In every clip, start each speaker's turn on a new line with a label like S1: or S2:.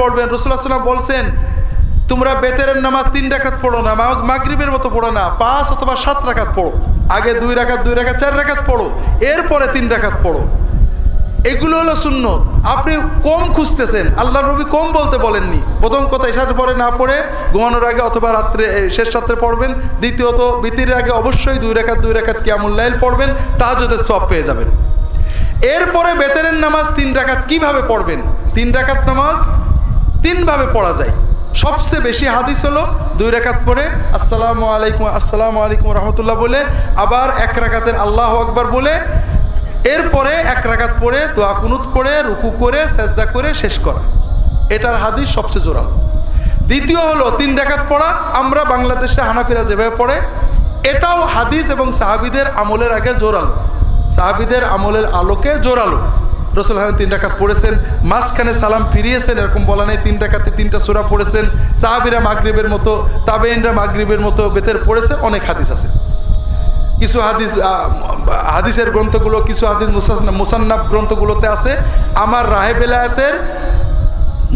S1: পড়বেন। রাসূলুল্লাহ সাল্লাল্লাহু আলাইহি ওয়াসাল্লাম বলছেন, তোমরা বেতেরের নামাজ 3 রাকাত পড়ো না, মাগরিবের মতো পড়ো না, 5 অথবা 7 রাকাত পড়ো। আগে 2 রাকাত 4 রাকাত পড়ো, এরপরে 3 রাকাত পড়ো। এগুলো হলো সুন্নত। আপনি কম খুঁজতেছেন, আল্লাহ নবী কম বলতে বলেননি। প্রথম কথা এশার পরে না পড়ে ঘুমানোর আগে অথবা রাত্রে শেষ রাত্রে পড়বেন। দ্বিতীয়ত বিতিরের আগে অবশ্যই 2 রাকাত কিয়ামুল লাইল পড়বেন, তাহাজ্জুদের সওয়াব পেয়ে যাবেন। এরপরে বেতেরের নামাজ 3 রাকাত কিভাবে পড়বেন? 3 রাকাত নামাজ 3 ভাবে পড়া যায়। সবচেয়ে বেশি হাদিস হলো 2 রাকাত পড়ে আসসালামু আলাইকুম রহমতুল্লাহ বলে, আবার 1 রাকাতের আল্লাহু আকবার বলে, এরপরে 1 রাকাত পড়ে দোয়া কুনুত পড়ে রুকু করে সেজদা করে শেষ করা। এটার হাদিস সবচেয়ে জোরালো। দ্বিতীয় হলো 3 রাকাত পড়া, আমরা বাংলাদেশে হানাফিরা যেভাবে পড়ে, এটাও হাদিস এবং সাহাবীদের আমলের আগে জোরালো, সাহাবীদের আমলের আলোকে জোরালো। রাসূলুল্লাহ 3 রাকাত পড়েছেন, মাঝখানে সালাম ফিরিয়েছেন, এরকম বলা নেই। 3 রাকাতে 3টা সূরা পড়েছেন। সাহাবীরা মাগরিবের মতো, তাবেঈনরা মাগরিবের মতো বেতের পড়েছেন। অনেক হাদিস আছে। কিছু হাদিসের গ্রন্থগুলো, কিছু হাদিস মুসান্নাফ গ্রন্থগুলোতে আছে। আমার রাহে বেলায়েতের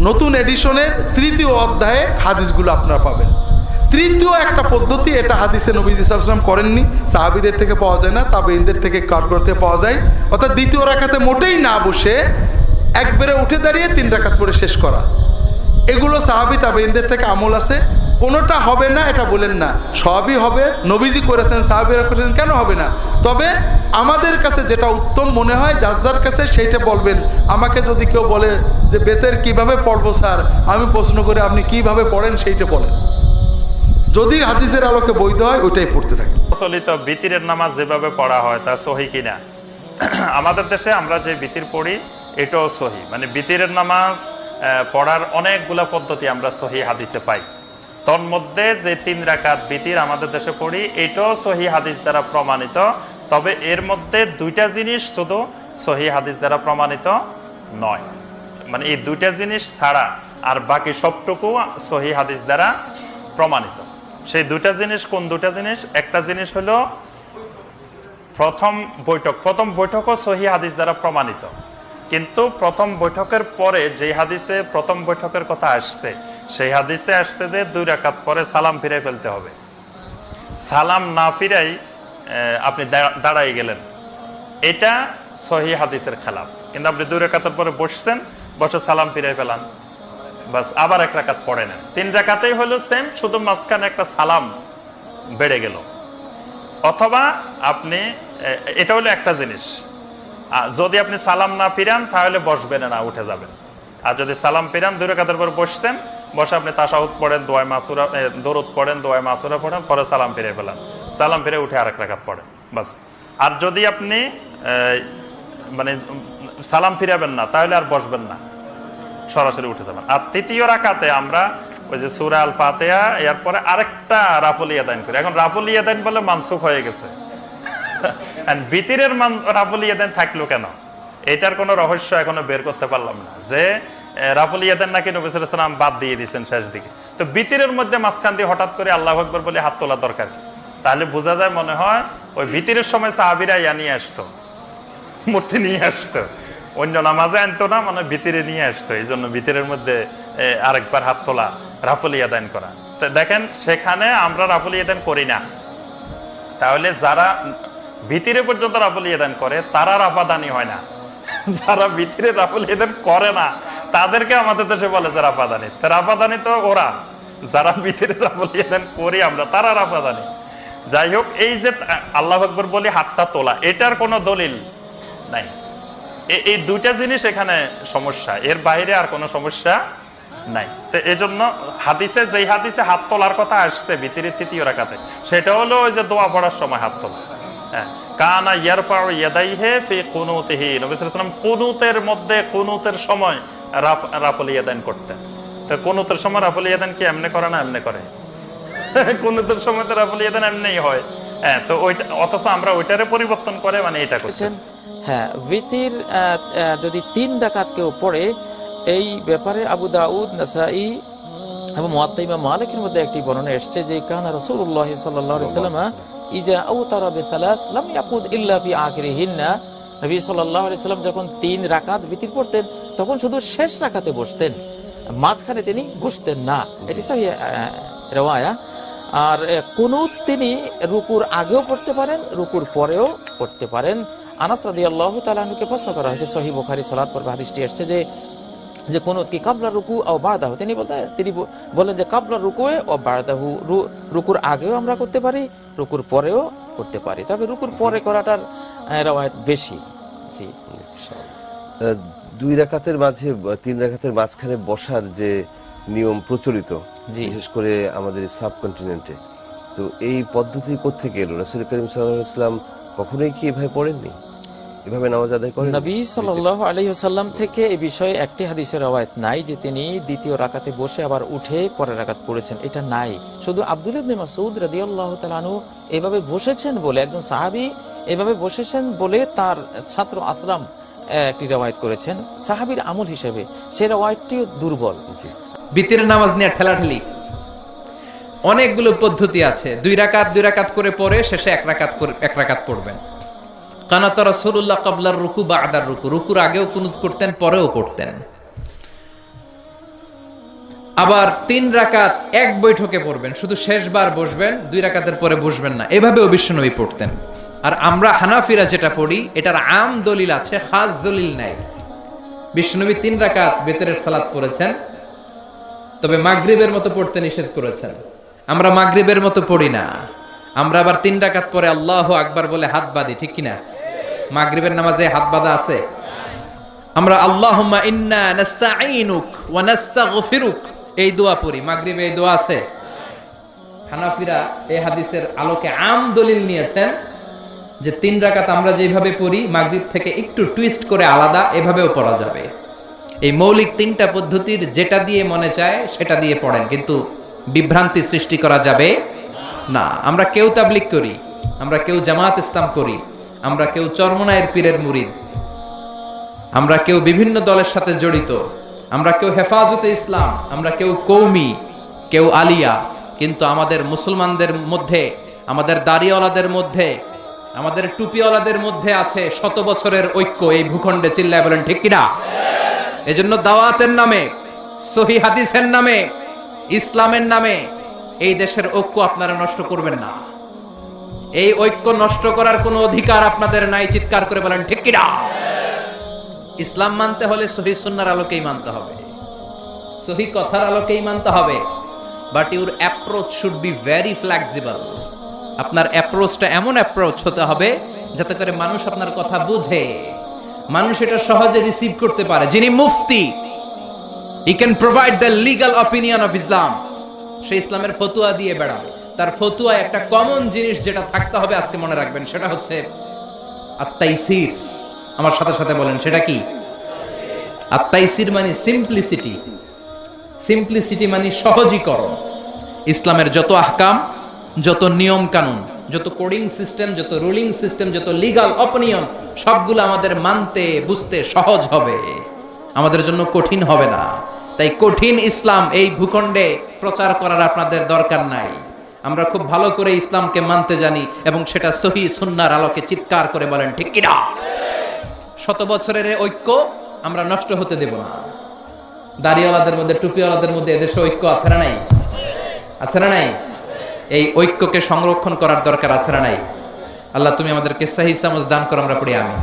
S1: নতুন এডিশনের 3য় অধ্যায়ে হাদিসগুলো আপনারা পাবেন। 3য় একটা পদ্ধতি, এটা হাদিসে নবী সাল্লাল্লাহু আলাইহি ওয়াসাল্লাম করেননি, সাহাবীদের থেকে পাওয়া যায় না, তাবেঈনদের থেকে কারগরতে পাওয়া যায়। অর্থাৎ 2য় রাকাতে মোটেই না বসে একবারে উঠে দাঁড়িয়ে 3 রাকাত পড়ে শেষ করা। এগুলো সাহাবী তাবেঈনদের থেকে আমল আছে। কোনোটা হবে না এটা বলেন না, সবই হবে। নবীজি করেছেন, সাহাবীরা করেছেন, কেন হবে না? তবে আমাদের কাছে যেটা উত্তম মনে হয়, যার যার কাছে সেইটা বলবেন। আমাকে যদি কেউ বলে যে বেতের কিভাবে পড়বো স্যার, আমি প্রশ্ন করে আপনি কিভাবে পড়েন সেইটা বলেন। যদি হাদিসের আলোকে বৈধ হয় ওইটাই পড়তে থাকে।
S2: প্রচলিত বিতিরের নামাজ যেভাবে পড়া হয় তা সহি কিনা? আমাদের দেশে আমরা যে বিতির পড়ি এটাও সহি। মানে বিতিরের নামাজ পড়ার অনেকগুলা পদ্ধতি আমরা সহি হাদিসে পাই। তন্মধ্যে যে 3 রাকাত বিতির আমাদের দেশে পড়ি, এটাও সহি হাদিস দ্বারা প্রমাণিত। তবে এর মধ্যে 2টা জিনিস শুধু সহি হাদিস দ্বারা প্রমাণিত নয়। মানে এই 2টা জিনিস ছাড়া আর বাকি সবটুকু সহি হাদিস দ্বারা প্রমাণিত। সেই 2টা জিনিস কোন 2টা জিনিস? একটা জিনিস হলো প্রথম বৈঠকও সহি হাদিস দ্বারা প্রমাণিত। কিন্তু প্রথম বৈঠকের পরে যে হাদিসে প্রথম বৈঠকের কথা আসছে, সেই হাদিসে আসছে যে 2 রাকাত পরে সালাম ফিরে ফেলতে হবে। সালাম না ফিরাই আপনি দাঁড়াই গেলেন, এটা সহি হাদিসের খেলাফ। কিন্তু আপনি 2 রাকাতের পরে বসছেন, বসে সালাম ফিরে ফেলান, বাস আবার 1 রাকাত পড়ে নেন। 3 রাকাতেই হলো সেম, শুধু মাঝখানে একটা সালাম বেড়ে গেল। অথবা আপনি, এটা হলো একটা জিনিস, যদি আপনি সালাম না ফিরান তাহলে বসবেন না, উঠে যাবেন। আর যদি সালাম ফিরান, 2 রাকাতের পর বসছেন, বসে আপনি তাশাহুদ পড়েন, দোয়া মাসুরা দরুদ পড়েন, দোয়া মাসুরা পড়েন, পরে সালাম ফিরে ফেলান, সালাম ফিরে উঠে 1 রাকাত পড়েন, বাস। আর যদি আপনি মানে সালাম ফিরাবেন না, তাহলে আর বসবেন না, সরাসরি উঠে যাবেন। আর 3য় রাকাতে আমরা ওই যে সূরা আল ফাতিহা, এরপরে আরেকটা রাফুল ইয়াদাইন করি। এখন রাফুল ইয়াদাইন বলে মানসুখ হয়ে গেছে। বিতিরের রাফুল ইয়াদাইন থাকলো কেন? এটার কোনো রহস্য এখনো বের করতে পারলাম না, যে রাফুল ইয়াদাইন নাকি নবী সাল্লাল্লাহু আলাইহি ওয়াসাল্লাম বাদ দিয়ে দিয়েছেন শেষ দিকে। তো বিতিরের মধ্যে মাঝখান দিয়ে হঠাৎ করে আল্লাহু আকবার বলে হাত তোলা দরকার কি? তাহলে বোঝা যায় মনে হয় ওই বিতিরের সময় সাহাবীরা নিয়ে আসতো, মূর্তি নিয়ে আসতো, অন্য নামাজে আনতো না, মানে ভিতরে নিয়ে আসতো। এই জন্য ভিতরের মধ্যে আরেকবার হাত তোলা, রাফুল ইয়াদাইন করা। তো দেখেন, সেখানে আমরা রাফুল ইয়াদাইন করি না। তাহলে যারা ভিতরে পর্যন্ত রাফুল ইয়াদাইন করে তারা রাফাদানি হয় না। যারা ভিতরে রাফুল ইয়াদাইন করে না তাদেরকে আমাদের দেশে বলে যে রাফাদানি। রাফাদানি তো ওরা, যারা ভিতরে রাফুল ইয়াদাইন করি আমরা, তারা রাফাদানি। যাই হোক, এই যে আল্লাহু আকবার বলে হাতটা তোলা, এটার কোনো দলিল নাই। এই 2টা জিনিস এখানে সমস্যা, এর বাইরে আর কোনো সমস্যা নাই। তো এই জন্য হাদিসে, যেই হাদিসে হাত তোলার কথা আসছে ভিতরের 3য় রাকাতে, সেটা হলো ওই যে দোয়া পড়ার সময় হাত তোলা। কানা ইয়ারফাউ ইয়াদাইহি ফি কুনুতিহি, নবী সাল্লাল্লাহু আলাইহি ওয়াসাল্লাম কুনুতের মধ্যে, কুনুতের সময় রাফুল ইয়াদাইন করতেন। তো কুনুতের সময় রাফুল ইয়াদাইন কি এমনি করে না? এমনি করে। কুনুতের সময় তো রাফুল ইয়াদাইন এমনিই হয়। তো ওইটা, অথচ আমরা ওইটারে পরিবর্তন করে মানে এটা করছেন।
S3: হ্যাঁ, ভিতির যদি 3 রাকাত কেউ পড়ে, এই ব্যাপারে আবু দাউদ, নাসাই এবং মুয়াত্তা ইমাম মালিকের মধ্যে একটি বর্ণনা এসেছে যে কানা রাসূলুল্লাহ সাল্লাল্লাহু আলাইহি ওয়াসাল্লাম ইজা আওতারা বিসালাস লাম ইয়াকুদ ইল্লা ফি আখিরিহিন্না। নবী সাল্লাল্লাহু আলাইহি ওয়াসাল্লাম যখন 3 রাকাত ভিতির পড়তেন তখন শুধু শেষ রাকাতে বসতেন, মাঝখানে তিনি বসতেন না, এটি সহি রেওয়ায়া। আর কুনুত তিনি রুকুর আগেও পড়তে পারেন, রুকুর পরেও পড়তে পারেন। আনাস রাদিয়াল্লাহু তাআলা আনহুকে প্রশ্ন করা হয়েছে, সহিহ বুখারী সালাত পর্বে হাদিসটি এসেছে যে কুনুত কি কাবলা রুকু ও বাদাহু, তিনি বলেন যে কাবলা রুকুয়ে ও বাদাহু, রুকুর আগেও আমরা করতে পারি, রুকুর পরেও করতে পারি, তবে রুকুর পরে করাটার রওয়ায়াত বেশি। জি,
S4: 2 রাকাতের মাঝে 3 রাকাতের মাঝখানে বসার যে নিয়ম প্রচলিত, বিশেষ করে আমাদের সাবকন্টিনেন্টে, তো এই পদ্ধতি কোত্থেকে এলো? রাসূল করিম সাল্লাল্লাহু আলাইহি ওয়াসাল্লাম কখনোই কি এভাবে পড়েননি, এভাবে নামাজ আদায় করেন?
S3: নবী সাল্লাল্লাহু আলাইহি ওয়াসাল্লাম থেকে এই বিষয়ে একটি হাদিসের রওয়ায়াত নাই যে তিনি দ্বিতীয় রাকাতে বসে আবার উঠে পরের রাকাত পড়েছেন, এটা নাই। শুধু আব্দুল্লাহ ইবনে মাসউদ রাদিয়াল্লাহু তাআলা আনহু এভাবে বসেছেন বলে, একজন সাহাবী এভাবে বসেছেন বলে তার ছাত্র আসলাম একটি রওয়ায়াত করেছেন সাহাবীর আমল হিসেবে, সেই রওয়ায়াতটিও দুর্বল।
S5: বিতির নামাজ নিয়ে ঠেলাঠেলি অনেকগুলো পদ্ধতি আছে। 2 রাকাত করে পরে শেষে 1 রাকাত পড়বেন। কানাত রাসূলুল্লাহ ক্বাবলার রুকু বা'দার রুকু, রুকুর আগেও কুনুত করতেন, পরেও করতেন। আবার 3 রাকাত এক বৈঠকে পড়বেন, শুধু শেষবার বসবেন, 2 রাকাতের পরে বসবেন না, এভাবেও বিশ্বনবী পড়তেন। আর আমরা হানাফিরা যেটা পড়ি এটার আম দলিল আছে, খাস দলিল নাই। বিশ্বনবী 3 রাকাত বেতরের সালাত পড়েছেন, তবে মাগরিবের মতো পড়তে নিষেধ করেছেন। আমরা মাগরিবের মতো পড়ি না, আমরা আবার 3 রাকাত পরে আল্লাহু আকবার বলে হাত বাঁধি, ঠিক কিনা? মাগরিবের নামাজে হাত বাঁধা আছে? আমরা আল্লাহুম্মা ইন্না নাস্তাঈনুক ওয়া নাস্তাগফিরুক এই দোয়া পড়ি, মাগরিবে এই দোয়া আছে? হানাফিরা এই হাদিসের আলোকে আম দলিল নিয়েছেন যে 3 রাকাত আমরা যেভাবে পড়ি মাগরিব থেকে একটু টুইস্ট করে আলাদা, এভাবেও পড়া যাবে। এই মৌলিক 3টা পদ্ধতির যেটা দিয়ে মনে চায় সেটা দিয়ে পড়েন, কিন্তু বিভ্রান্তি সৃষ্টি করা যাবে না। আমরা কেউ তাবলীগ করি, আমরা কেউ জামাত ইসলাম করি, আমরা কেউ চরমনায়ের পীরের মুরিদ, আমরা কেউ বিভিন্ন দলের সাথে জড়িত, আমরা কেউ হেফাজতে ইসলাম, আমরা কেউ কৌমি, কেউ আলিয়া, কিন্তু আমাদের মুসলমানদের মধ্যে, আমাদের দাড়িওয়ালাদের মধ্যে, আমাদের টুপিওয়ালাদের মধ্যে আছে 100 বছরের ঐক্য এই ভূখণ্ডে। চিল্লায় বলেন ঠিক কিনা? এজন্য দাওয়াতের নামে, সহি হাদিসের নামে, ইসলামের নামে এই দেশের ঐক্য আপনারা নষ্ট করবেন না। এই ঐক্য নষ্ট করার কোনো অধিকার আপনাদের নাই। চিৎকার করে বলেন ঠিক কিনা? ইসলাম মানতে হলে সহি সুন্নাহর আলোকেই মানতে হবে, সহি কথার আলোকেই মানতে হবে। But your approach should be very flexible. আপনার অ্যাপ্রোচটা এমন অ্যাপ্রোচ হতে হবে যাতে করে মানুষ আপনার কথা বুঝে, মানুষ এটা সহজে রিসিভ করতে পারে। যিনি মুফতি, he can provide the legal opinion of Islam, সে ইসলামের ফতোয়া দিয়ে বেড়াবে। তার ফতোয়া একটা কমন জিনিস যেটা থাকতে হবে, আজকে মনে রাখবেন, সেটা হচ্ছে আত-তাইসির। আমার সাথে সাথে বলেন, সেটা কি? আত-তাইসির মানে সিম্পলিসিটি। সিম্পলিসিটি মানে সহজীকরণ। ইসলামের যত আহকাম, যত নিয়ম কানুন, যত কোডিং সিস্টেম, যত রুলিং সিস্টেম, যত লিগাল অপিনিয়ন, সবগুলো আমাদের মানতে বুঝতে সহজ হবে, আমাদের জন্য কঠিন হবে না। তাই কঠিন ইসলাম এই ভূখণ্ডে প্রচার করার আপনাদের দরকার নাই। আমরা খুব ভালো করে ইসলামকে মানতে জানি এবং সেটা সহি সুন্নাহর আলোকে। চিৎকার করে বলেন ঠিক কিনা? 100 বছরের ঐক্য আমরা নষ্ট হতে দেব না। দাড়িওয়ালাদের মধ্যে, টুপিওয়ালাদের মধ্যে এদেশে ঐক্য আছে না নাই? আছে না নাই? এই ঐক্যকে সংরক্ষণ করার দরকার আছে না নাই? আল্লাহ তুমি আমাদেরকে সহি সমঝ দান করো। আমরা পড়ি আমিন।